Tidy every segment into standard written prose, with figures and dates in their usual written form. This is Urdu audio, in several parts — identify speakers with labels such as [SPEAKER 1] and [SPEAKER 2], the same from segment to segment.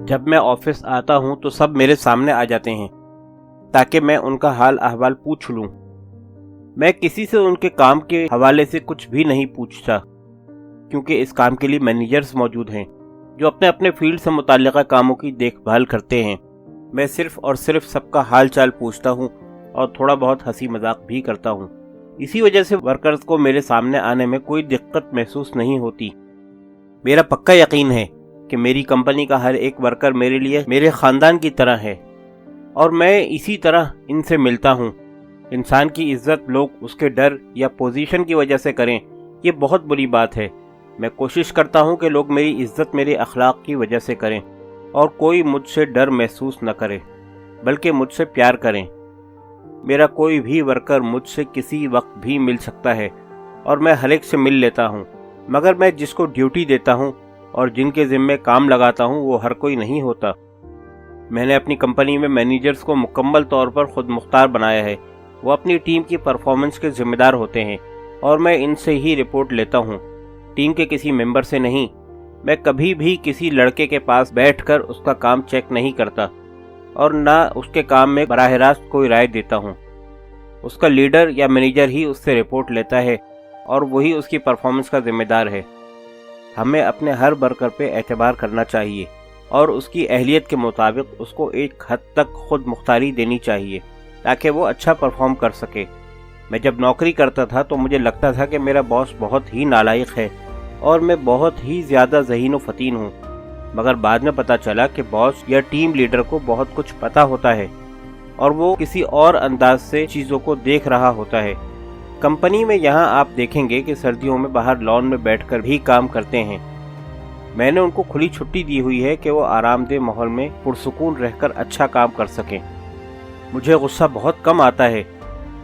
[SPEAKER 1] جب میں آفس آتا ہوں تو سب میرے سامنے آ جاتے ہیں تاکہ میں ان کا حال احوال پوچھ لوں۔ میں کسی سے ان کے کام کے حوالے سے کچھ بھی نہیں پوچھتا، کیونکہ اس کام کے لیے مینیجرز موجود ہیں جو اپنے اپنے فیلڈ سے متعلقہ کاموں کی دیکھ بھال کرتے ہیں۔ میں صرف اور صرف سب کا حال چال پوچھتا ہوں اور تھوڑا بہت ہنسی مذاق بھی کرتا ہوں۔ اسی وجہ سے ورکرز کو میرے سامنے آنے میں کوئی دقت محسوس نہیں ہوتی۔ میرا پکا یقین ہے کہ میری کمپنی کا ہر ایک ورکر میرے لیے میرے خاندان کی طرح ہے، اور میں اسی طرح ان سے ملتا ہوں۔ انسان کی عزت لوگ اس کے ڈر یا پوزیشن کی وجہ سے کریں، یہ بہت بری بات ہے۔ میں کوشش کرتا ہوں کہ لوگ میری عزت میرے اخلاق کی وجہ سے کریں، اور کوئی مجھ سے ڈر محسوس نہ کرے، بلکہ مجھ سے پیار کریں۔ میرا کوئی بھی ورکر مجھ سے کسی وقت بھی مل سکتا ہے، اور میں ہر ایک سے مل لیتا ہوں، مگر میں جس کو ڈیوٹی دیتا ہوں اور جن کے ذمے کام لگاتا ہوں وہ ہر کوئی نہیں ہوتا۔ میں نے اپنی کمپنی میں مینیجرز کو مکمل طور پر خود مختار بنایا ہے۔ وہ اپنی ٹیم کی پرفارمنس کے ذمہ دار ہوتے ہیں، اور میں ان سے ہی رپورٹ لیتا ہوں، ٹیم کے کسی ممبر سے نہیں۔ میں کبھی بھی کسی لڑکے کے پاس بیٹھ کر اس کا کام چیک نہیں کرتا، اور نہ اس کے کام میں براہ راست کوئی رائے دیتا ہوں۔ اس کا لیڈر یا مینیجر ہی اس سے رپورٹ لیتا ہے، اور وہی اس کی پرفارمنس کا ذمہ دار ہے۔ ہمیں اپنے ہر ورکر پہ اعتبار کرنا چاہیے، اور اس کی اہلیت کے مطابق اس کو ایک حد تک خود مختاری دینی چاہیے تاکہ وہ اچھا پرفارم کر سکے۔ میں جب نوکری کرتا تھا تو مجھے لگتا تھا کہ میرا باس بہت ہی نالائق ہے اور میں بہت ہی زیادہ ذہین و فطین ہوں، مگر بعد میں پتا چلا کہ باس یا ٹیم لیڈر کو بہت کچھ پتا ہوتا ہے، اور وہ کسی اور انداز سے چیزوں کو دیکھ رہا ہوتا ہے۔ کمپنی میں یہاں آپ دیکھیں گے کہ سردیوں میں باہر لان میں بیٹھ کر بھی کام کرتے ہیں۔ میں نے ان کو کھلی چھٹی دی ہوئی ہے کہ وہ آرام دہ ماحول میں پرسکون رہ کر اچھا کام کر سکیں۔ مجھے غصہ بہت کم آتا ہے،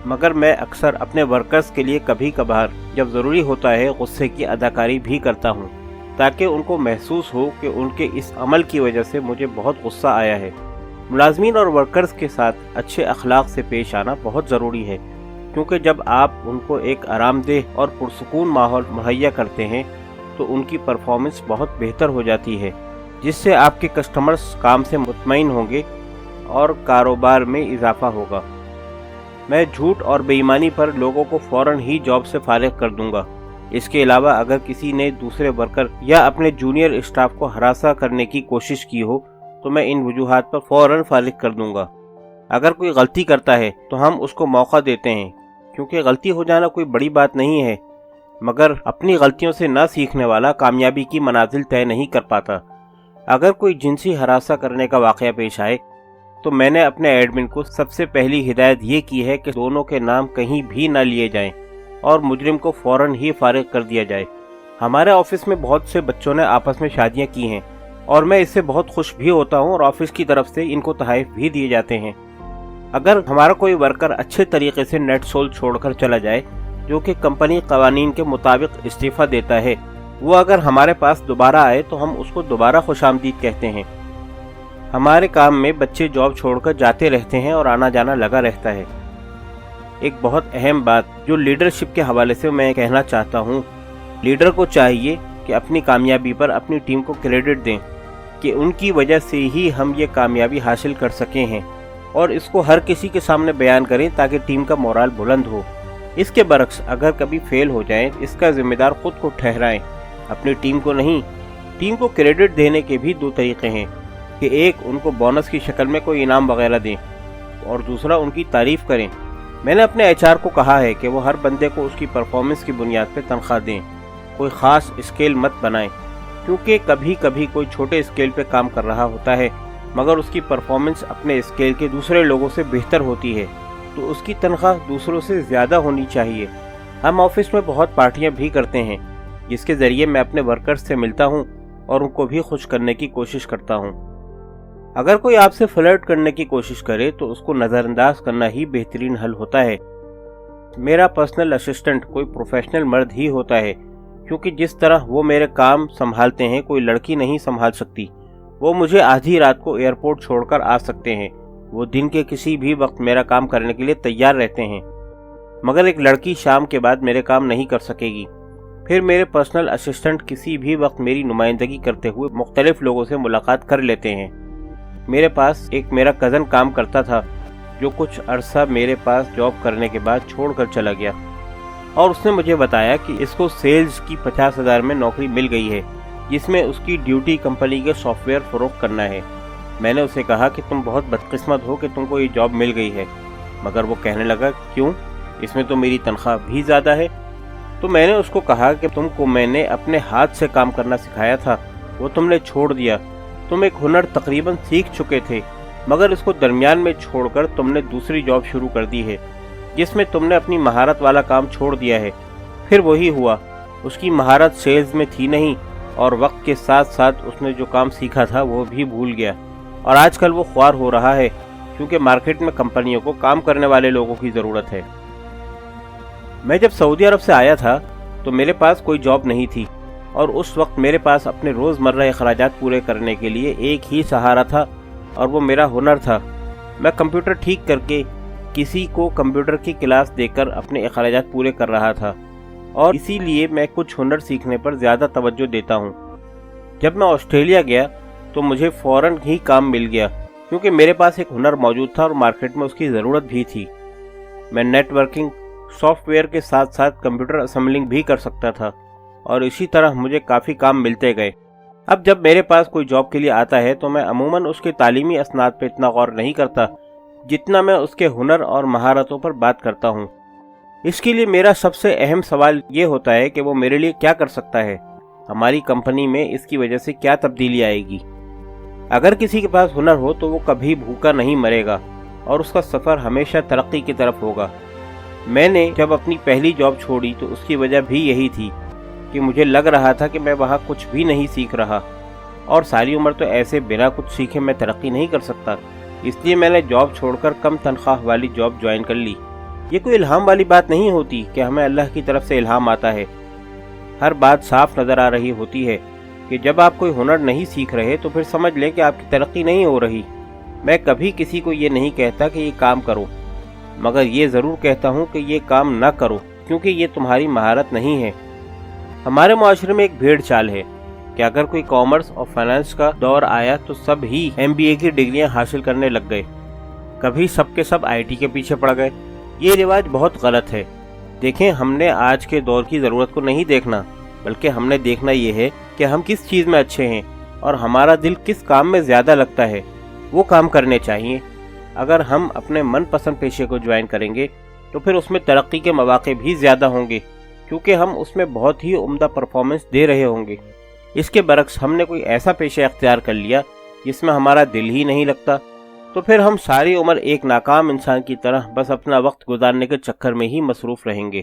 [SPEAKER 1] مگر میں اکثر اپنے ورکرز کے لیے کبھی کبھار جب ضروری ہوتا ہے غصے کی اداکاری بھی کرتا ہوں، تاکہ ان کو محسوس ہو کہ ان کے اس عمل کی وجہ سے مجھے بہت غصہ آیا ہے۔ ملازمین اور ورکرز کے ساتھ اچھے اخلاق سے پیش آنا بہت ضروری ہے، کیونکہ جب آپ ان کو ایک آرام دہ اور پرسکون ماحول مہیا کرتے ہیں تو ان کی پرفارمنس بہت بہتر ہو جاتی ہے، جس سے آپ کے کسٹمرز کام سے مطمئن ہوں گے اور کاروبار میں اضافہ ہوگا۔ میں جھوٹ اور بے ایمانی پر لوگوں کو فوراً ہی جاب سے فارغ کر دوں گا۔ اس کے علاوہ اگر کسی نے دوسرے ورکر یا اپنے جونیئر اسٹاف کو ہراساں کرنے کی کوشش کی ہو تو میں ان وجوہات پر فوراً فارغ کر دوں گا۔ اگر کوئی غلطی کرتا ہے تو ہم اس کو موقع دیتے ہیں، کیونکہ غلطی ہو جانا کوئی بڑی بات نہیں ہے، مگر اپنی غلطیوں سے نہ سیکھنے والا کامیابی کی منازل طے نہیں کر پاتا۔ اگر کوئی جنسی ہراساں کرنے کا واقعہ پیش آئے تو میں نے اپنے ایڈمن کو سب سے پہلی ہدایت یہ کی ہے کہ دونوں کے نام کہیں بھی نہ لیے جائیں اور مجرم کو فوراً ہی فارغ کر دیا جائے۔ ہمارے آفس میں بہت سے بچوں نے آپس میں شادیاں کی ہیں، اور میں اس سے بہت خوش بھی ہوتا ہوں، اور آفس کی طرف سے ان کو تحائف بھی دیے جاتے ہیں۔ اگر ہمارا کوئی ورکر اچھے طریقے سے نیٹ سول چھوڑ کر چلا جائے، جو کہ کمپنی قوانین کے مطابق استعفیٰ دیتا ہے، وہ اگر ہمارے پاس دوبارہ آئے تو ہم اس کو دوبارہ خوش آمدید کہتے ہیں۔ ہمارے کام میں بچے جاب چھوڑ کر جاتے رہتے ہیں اور آنا جانا لگا رہتا ہے۔ ایک بہت اہم بات جو لیڈرشپ کے حوالے سے میں کہنا چاہتا ہوں، لیڈر کو چاہیے کہ اپنی کامیابی پر اپنی ٹیم کو کریڈٹ دیں کہ ان کی وجہ سے ہی ہم یہ کامیابی حاصل کر سکے ہیں، اور اس کو ہر کسی کے سامنے بیان کریں تاکہ ٹیم کا مورال بلند ہو۔ اس کے برعکس اگر کبھی فیل ہو جائیں، اس کا ذمہ دار خود کو ٹھہرائیں، اپنی ٹیم کو نہیں۔ ٹیم کو کریڈٹ دینے کے بھی دو طریقے ہیں کہ ایک ان کو بونس کی شکل میں کوئی انعام وغیرہ دیں، اور دوسرا ان کی تعریف کریں۔ میں نے اپنے ایچ آر کو کہا ہے کہ وہ ہر بندے کو اس کی پرفارمنس کی بنیاد پہ تنخواہ دیں، کوئی خاص اسکیل مت بنائیں، کیونکہ کبھی کبھی کوئی چھوٹے اسکیل پہ کام کر رہا ہوتا ہے مگر اس کی پرفارمنس اپنے اسکیل کے دوسرے لوگوں سے بہتر ہوتی ہے، تو اس کی تنخواہ دوسروں سے زیادہ ہونی چاہیے۔ ہم آفس میں بہت پارٹیاں بھی کرتے ہیں، جس کے ذریعے میں اپنے ورکرز سے ملتا ہوں اور ان کو بھی خوش کرنے کی کوشش کرتا ہوں۔ اگر کوئی آپ سے فلرٹ کرنے کی کوشش کرے تو اس کو نظر انداز کرنا ہی بہترین حل ہوتا ہے۔ میرا پرسنل اسسٹنٹ کوئی پروفیشنل مرد ہی ہوتا ہے، کیونکہ جس طرح وہ میرے کام سنبھالتے ہیں کوئی لڑکی نہیں سنبھال سکتی۔ وہ مجھے آدھی رات کو ایئرپورٹ چھوڑ کر آ سکتے ہیں، وہ دن کے کسی بھی وقت میرا کام کرنے کے لیے تیار رہتے ہیں، مگر ایک لڑکی شام کے بعد میرے کام نہیں کر سکے گی۔ پھر میرے پرسنل اسسٹنٹ کسی بھی وقت میری نمائندگی کرتے ہوئے مختلف لوگوں سے ملاقات کر لیتے ہیں۔ میرے پاس ایک میرا کزن کام کرتا تھا جو کچھ عرصہ میرے پاس جاب کرنے کے بعد چھوڑ کر چلا گیا، اور اس نے مجھے بتایا کہ اس کو سیلز کی 50,000 میں نوکری مل گئی ہے، جس میں اس کی ڈیوٹی کمپنی کے سافٹ ویئر فروخت کرنا ہے۔ میں نے اسے کہا کہ تم بہت بدقسمت ہو کہ تم کو یہ جاب مل گئی ہے، مگر وہ کہنے لگا کیوں، اس میں تو میری تنخواہ بھی زیادہ ہے۔ تو میں نے اس کو کہا کہ تم کو میں نے اپنے ہاتھ سے کام کرنا سکھایا تھا، وہ تم نے چھوڑ دیا۔ تم ایک ہنر تقریباً سیکھ چکے تھے، مگر اس کو درمیان میں چھوڑ کر تم نے دوسری جاب شروع کر دی ہے جس میں تم نے اپنی مہارت والا کام چھوڑ دیا ہے۔ پھر وہی ہوا، اس کی مہارت سیلز میں تھی نہیں، اور وقت کے ساتھ ساتھ اس نے جو کام سیکھا تھا وہ بھی بھول گیا، اور آج کل وہ خوار ہو رہا ہے کیونکہ مارکیٹ میں کمپنیوں کو کام کرنے والے لوگوں کی ضرورت ہے۔ میں جب سعودی عرب سے آیا تھا تو میرے پاس کوئی جاب نہیں تھی، اور اس وقت میرے پاس اپنے روزمرہ اخراجات پورے کرنے کے لیے ایک ہی سہارا تھا، اور وہ میرا ہنر تھا۔ میں کمپیوٹر ٹھیک کر کے کسی کو کمپیوٹر کی کلاس دے کر اپنے اخراجات پورے کر رہا تھا، اور اسی لیے میں کچھ ہنر سیکھنے پر زیادہ توجہ دیتا ہوں۔ جب میں آسٹریلیا گیا تو مجھے فوراً ہی کام مل گیا کیونکہ میرے پاس ایک ہنر موجود تھا اور مارکیٹ میں اس کی ضرورت بھی تھی۔ میں نیٹ ورکنگ، سافٹ ویئر کے ساتھ ساتھ کمپیوٹر اسمبلنگ بھی کر سکتا تھا، اور اسی طرح مجھے کافی کام ملتے گئے۔ اب جب میرے پاس کوئی جاب کے لیے آتا ہے تو میں عموماً اس کے تعلیمی اسناد پہ اتنا غور نہیں کرتا جتنا میں اس کے ہنر اور مہارتوں پر بات کرتا ہوں۔ اس کے لیے میرا سب سے اہم سوال یہ ہوتا ہے کہ وہ میرے لیے کیا کر سکتا ہے، ہماری کمپنی میں اس کی وجہ سے کیا تبدیلی آئے گی۔ اگر کسی کے پاس ہنر ہو تو وہ کبھی بھوکا نہیں مرے گا، اور اس کا سفر ہمیشہ ترقی کی طرف ہوگا۔ میں نے جب اپنی پہلی جاب چھوڑی تو اس کی وجہ بھی یہی تھی کہ مجھے لگ رہا تھا کہ میں وہاں کچھ بھی نہیں سیکھ رہا، اور ساری عمر تو ایسے بنا کچھ سیکھے میں ترقی نہیں کر سکتا۔ اس لیے میں نے جاب چھوڑ کر کم تنخواہ والی جاب جوائن کر لی۔ یہ کوئی الہام والی بات نہیں ہوتی کہ ہمیں اللہ کی طرف سے الہام آتا ہے۔ ہر بات صاف نظر آ رہی ہوتی ہے کہ جب آپ کوئی ہنر نہیں سیکھ رہے تو پھر سمجھ لیں کہ آپ کی ترقی نہیں ہو رہی۔ میں کبھی کسی کو یہ نہیں کہتا کہ یہ کام کرو، مگر یہ ضرور کہتا ہوں کہ یہ کام نہ کرو کیونکہ یہ تمہاری مہارت نہیں ہے۔ ہمارے معاشرے میں ایک بھیڑ چال ہے کہ اگر کوئی کامرس اور فائنانس کا دور آیا تو سب ہی MBA کی ڈگریاں حاصل کرنے لگ گئے، کبھی سب کے سب IT کے پیچھے پڑ گئے۔ یہ رواج بہت غلط ہے۔ دیکھیں، ہم نے آج کے دور کی ضرورت کو نہیں دیکھنا، بلکہ ہم نے دیکھنا یہ ہے کہ ہم کس چیز میں اچھے ہیں اور ہمارا دل کس کام میں زیادہ لگتا ہے، وہ کام کرنے چاہیے۔ اگر ہم اپنے من پسند پیشے کو جوائن کریں گے تو پھر اس میں ترقی کے مواقع بھی زیادہ ہوں گے کیونکہ ہم اس میں بہت ہی عمدہ پرفارمنس دے رہے ہوں گے۔ اس کے برعکس ہم نے کوئی ایسا پیشہ اختیار کر لیا جس میں ہمارا دل ہی نہیں لگتا تو پھر ہم ساری عمر ایک ناکام انسان کی طرح بس اپنا وقت گزارنے کے چکر میں ہی مصروف رہیں گے۔